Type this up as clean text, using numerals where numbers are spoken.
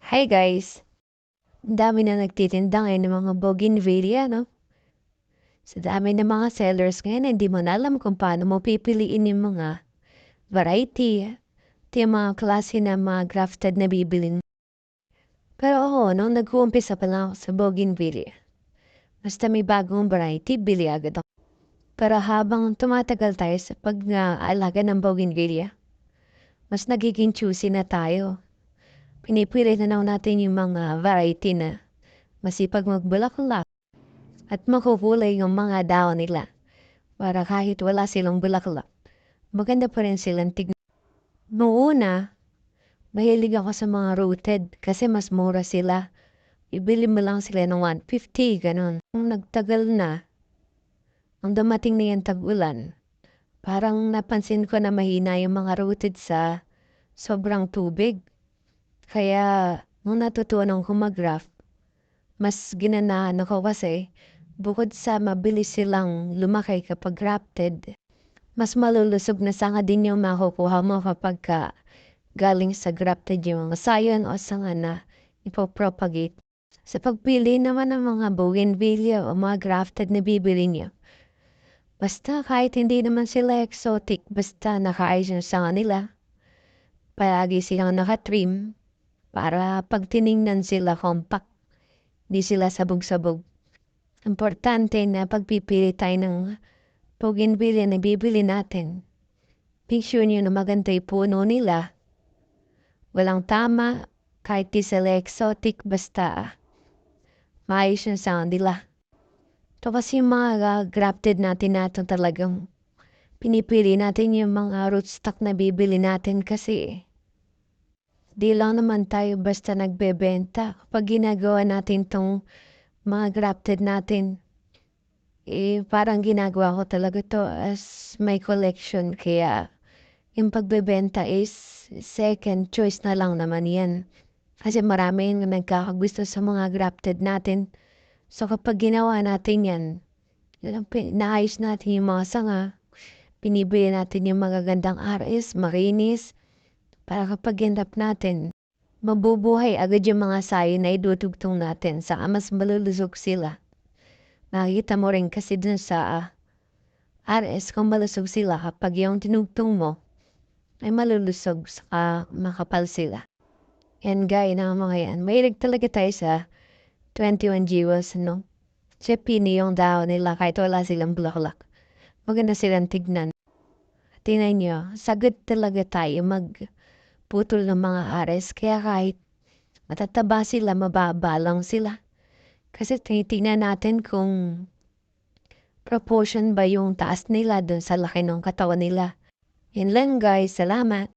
Hi guys! Ang dami na nagtitinda ngayon ng mga bougainvillea, no? Sa dami ng mga sellers ngayon, hindi mo na alam kung paano mo pipiliin yung mga variety. Ito yung mga klase na mga grafted na bibilin. Pero ako, nung nag-uumpisa pa lang ako sa bougainvillea, basta may bagong variety, bili agad ako. Pero habang tumatagal tayo sa pag-aalaga ng bougainvillea, mas nagiging choosy na tayo. Pinipili na natin yung mga variety na masipag magbulaklak at makukulay yung mga dahon nila para kahit wala silang bulaklak, maganda pa rin silang tignan. Noong una, mahilig ako sa mga rooted kasi mas mura sila. Ibili mo lang sila ng 150, ganun. Nung nagtagal na, ang dumating na yung tag-ulan, parang napansin ko na mahina yung mga rooted sa sobrang tubig. Kaya, nung natutunan ko mag-graft, mas ginanahan ako kasi bukod sa mabilis silang lumaki kapag grafted, mas malulusog na sanga din yung makukuha mo kapag galing sa grafted yung sayon o sanga na ipopropagate. Sa pagpili naman ng mga bougainvillea o mga grafted na bibili niyo, basta kahit hindi naman sila exotic, basta nakaayos yung sanga nila, palagi silang nakatrim para pag tiningnan sila compact, di sila sabog-sabog. Importante na pagpipili tayo ng bougainvillea na bibili natin. Make sure nyo na maganda yung puno nila. Walang tama, kahit di sila exotic, basta maayos yung sound nila. Ito kasi yung mga grafted natin talagang pinipili natin yung mga rootstock na bibili natin kasi di lang naman tayo basta nagbebenta. Kapag ginagawa natin tong mga grafted natin, parang ginagawa ko talaga to as my collection. Kaya yung pagbebenta is second choice na lang naman yan. Kasi marami yung nagkakagusto sa mga grafted natin. So kapag ginawa natin yan, naayos natin yung mga sanga, pinibili natin yung magagandang RS, marinis, para kapag ginrap natin, mabubuhay agad yung mga sayo na idutugtong natin, saka mas malulusog sila. Nakikita mo rin kasi dun sa RS kung malusog sila kapag yung tinugtong mo, ay malulusog saka makapal sila. And gaya ng mga yan, mahilig talaga tayo sa 21 jewels, no? Siya pini yung dahon nila kahit wala silang bulaklak. Maganda silang tignan. Tingnan nyo, sagot talaga tayo magputol ng mga ares. Kaya kahit matataba sila, mababa lang sila. Kasi tinitingnan natin kung proportion ba yung taas nila dun sa laki ng katawan nila. Yan lang guys, salamat!